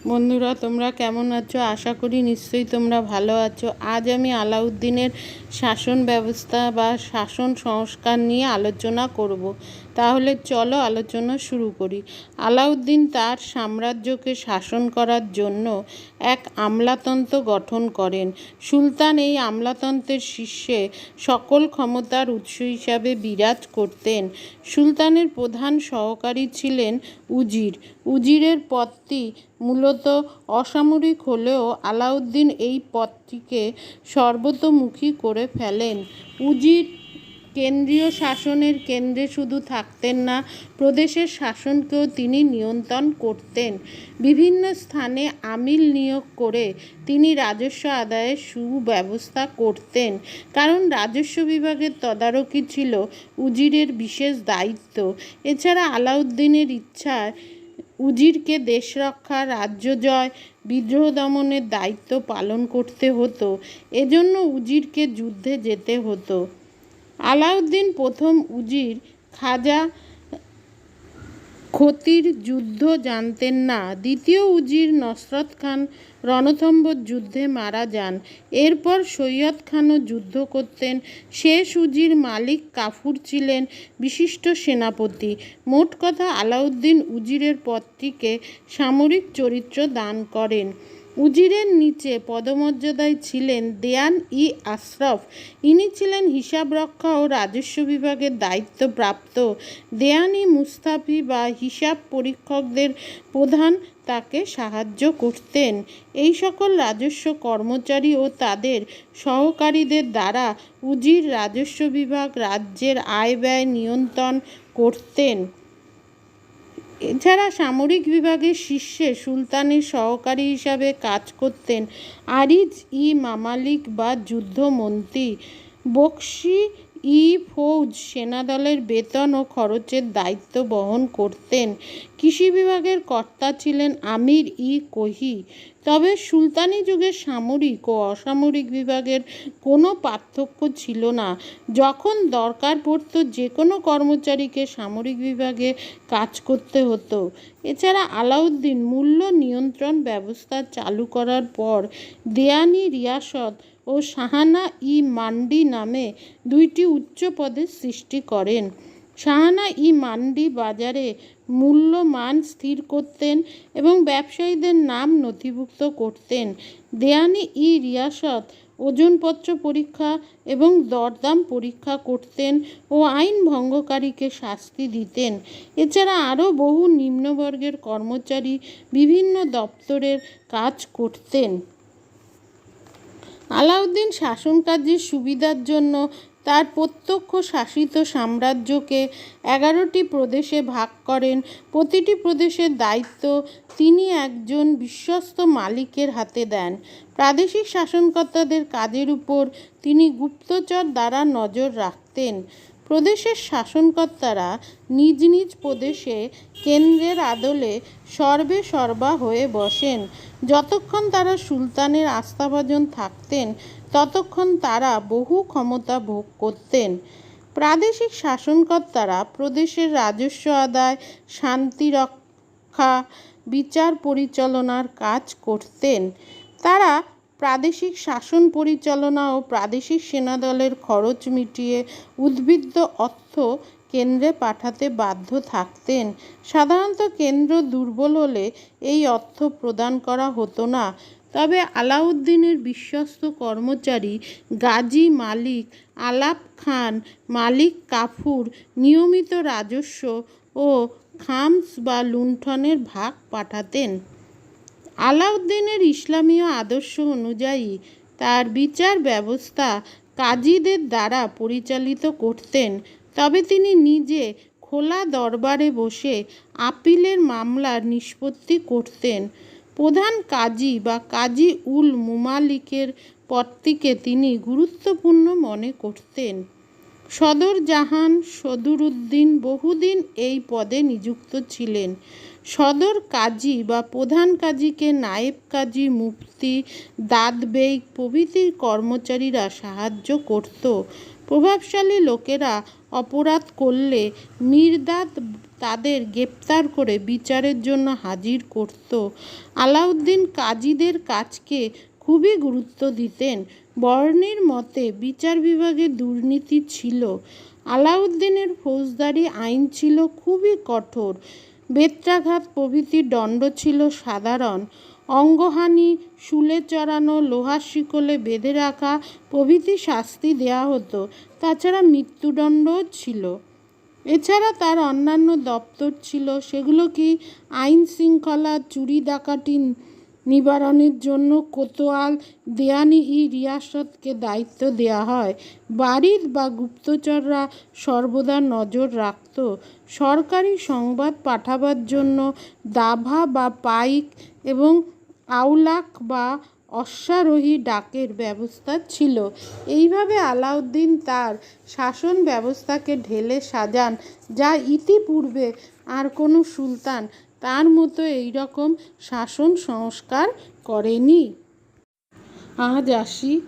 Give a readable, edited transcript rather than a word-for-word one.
বন্ধুরা তোমরা কেমন আছো? আশা করি নিশ্চয়ই তোমরা ভালো আছো। আজ আমি আলাউদ্দিনের শাসন ব্যবস্থা বা শাসন সংস্কার নিয়ে আলোচনা করব। তাহলে চলো আলোচনা শুরু করি। আলাউদ্দিন তার সাম্রাজ্যকে শাসন করার জন্য এক আমলাতন্ত্র গঠন করেন। সুলতান এই আমলাতন্ত্রের শীর্ষে সকল ক্ষমতার উৎস হিসাবে বিরাজ করতেন। সুলতানের প্রধান সহকারী ছিলেন উজির। উজিরের পদটি মূলত অসামরিক হলেও আলাউদ্দিন এই পদটিকে সর্বতোমুখী করে ফেলেন। উজির কেন্দ্রীয় শাসনের কেন্দ্রে শুধু থাকতেন না, প্রদেশের শাসনকেও তিনি নিয়ন্ত্রণ করতেন। বিভিন্ন স্থানে আমিল নিয়োগ করে তিনি রাজস্ব আদায়ের সুব্যবস্থা করতেন, কারণ রাজস্ব বিভাগের তদারকি ছিল উজিরের বিশেষ দায়িত্ব। এছাড়া আলাউদ্দিনের ইচ্ছায় উজিরকে দেশ রক্ষা, রাজ্য জয়, বিদ্রোহ দমনের দায়িত্ব পালন করতে হতো। এজন্য উজিরকে যুদ্ধে যেতে হতো। আলাউদ্দিন প্রথম উজির খাজা খতির যুদ্ধ জানতেন না। দ্বিতীয় উজির নসরত খান রণথম্বর যুদ্ধে মারা যান। এরপর সৈয়দ খানও যুদ্ধ করতেন। শেষ উজির মালিক কাফুর ছিলেন বিশিষ্ট সেনাপতি। মোট কথা, আলাউদ্দিন উজিরের পদটিকে সামরিক চরিত্র দান করেন। উজিরের নিচে পদমর্যাদায় ছিলেন দেয়ান ই আশরাফ। ইনি ছিলেন হিসাব রক্ষা ও রাজস্ব বিভাগের দায়িত্বপ্রাপ্ত। দেয়ান ই মুস্তাফি বা হিসাব পরীক্ষকদের প্রধান তাকে সাহায্য করতেন। এই সকল রাজস্ব কর্মচারী ও তাদের সহকারীদের দ্বারা উজির রাজস্ব বিভাগ রাজ্যের আয় ব্যয় নিয়ন্ত্রণ করতেন। এছাড়া সামরিক বিভাগের শীর্ষে সুলতানের সহকারী হিসাবে কাজ করতেন আরিজ ই মামালিক বা যুদ্ধমন্ত্রী। বক্সি ই ফৌজ সেনাদলের বেতন ও খরচের দায়িত্ব বহন করতেন। কৃষি বিভাগের কর্তা ছিলেন আমির ই কহি। তবে সুলতানি যুগের সামরিক ও অসামরিক বিভাগের কোনো পার্থক্য ছিল না। যখন দরকার পড়ত যে কোনো কর্মচারীকে সামরিক বিভাগে কাজ করতে হতো। এছাড়া আলাউদ্দিন মূল্য নিয়ন্ত্রণ ব্যবস্থা চালু করার পর দেয়ানি রিয়াসত ও শাহানা ই মান্ডি নামে দুইটি উচ্চ পদের সৃষ্টি করেন। শাহানা ই মান্ডি বাজারে মূল্যমান স্থির করতেন এবং ব্যবসায়ীদের নাম নথিভুক্ত করতেন। দেয়ানি ই রিয়াসত ওজনপত্র পরীক্ষা এবং দরদাম পরীক্ষা করতেন ও আইন ভঙ্গকারীকে শাস্তি দিতেন। এছাড়া আরও বহু নিম্নবর্গের কর্মচারী বিভিন্ন দপ্তরের কাজ করতেন। আলাউদ্দিন শাসনকার্যের সুবিধার জন্য তার প্রত্যক্ষ শাসিত সাম্রাজ্যকে 11টি প্রদেশে ভাগ করেন। প্রতিটি প্রদেশের দায়িত্ব তিনি একজন বিশ্বস্ত মালিকের হাতে দেন। প্রাদেশিক শাসনকর্তাদের কাজের উপর তিনি গুপ্তচর দ্বারা নজর রাখতেন। প্রদেশের শাসনকর্তারা নিজ নিজ প্রদেশে কেন্দ্রের আদলে সর্বে সর্বা হয়ে বসেন। যতক্ষণ তারা সুলতানের আস্থাভাজন থাকতেন ততক্ষণ তারা বহু ক্ষমতা ভোগ করতেন। প্রাদেশিক শাসনকর্তারা প্রদেশের রাজস্ব আদায়, শান্তি রক্ষা, বিচার পরিচালনার কাজ করতেন। তারা প্রাদেশিক শাসন পরিচালনা ও প্রাদেশিক সেনাদলের খরচ মিটিয়ে উদ্বৃত্ত অর্থ কেন্দ্রে পাঠাতে বাধ্য থাকতেন। সাধারণত কেন্দ্র দুর্বল হলে এই অর্থ প্রদান করা হতো না। তবে আলাউদ্দিনের বিশ্বস্ত কর্মচারী গাজী মালিক আলাপ খান মালিক কাফুর নিয়মিত রাজস্ব ও খামস বা লুণ্ঠনের ভাগ পাঠাতেন। আলাউদ্দিনের ইসলামীয় আদর্শ অনুযায়ী তার বিচার ব্যবস্থা কাজীদের দ্বারা পরিচালিত করতেন। তবে তিনি নিজে খোলা দরবারে বসে আপিলের মামলার নিষ্পত্তি করতেন। প্রধান কাজী বা কাজী উল মুমালিকের পদটিকে তিনি গুরুত্বপূর্ণ মনে করতেন। সদর জাহান সদরুদ্দিন বহুদিন এই পদে নিযুক্ত ছিলেন। সদর কাজী বা প্রধান কাজীকে নায়েব কাজী, মুফতি, দাদবেগ প্রভৃতি কর্মচারীরা সাহায্য করত। প্রভাবশালী লোকেরা অপরাধ করলে মির্দাদ তাদের গ্রেপ্তার করে বিচারের জন্য হাজির করত। আলাউদ্দিন কাজীদের কাজকে খুবই গুরুত্ব দিতেন। বর্ণির মতে বিচার বিভাগে দুর্নীতি ছিল। আলাউদ্দিনের ফৌজদারি আইন ছিল খুবই কঠোর। বেত্রাঘাত প্রভৃতি দণ্ড ছিল সাধারণ। অঙ্গহানি, শুলে চড়ানো, লোহার শিকলে বেঁধে রাখা প্রভৃতি শাস্তি দেয়া হতো। তাছাড়া মৃত্যুদণ্ডও ছিল। এছাড়া তার অন্যান্য দপ্তর ছিল, সেগুলো কি আইন শৃঙ্খলা, চুরি ডাকাতি নিবারণের জন্য কোতোয়াল, দেওয়ানি-ই রিয়াসতকে দায়িত্ব দেয়া হয়। বারিদ বা গুপ্তচররা সর্বদা নজর রাখত। সরকারি সংবাদ পাঠাবার জন্য দাভা বা পাইক এবং আউলাক বা অশ্বারোহী ডাকের ব্যবস্থা ছিল। এইভাবে আলাউদ্দিন তার শাসন ব্যবস্থাকে ঢেলে সাজান, যা ইতিপূর্বে আর কোনো সুলতান তার মতো এইরকম শাসন সংস্কার করেনি। আজ আসি।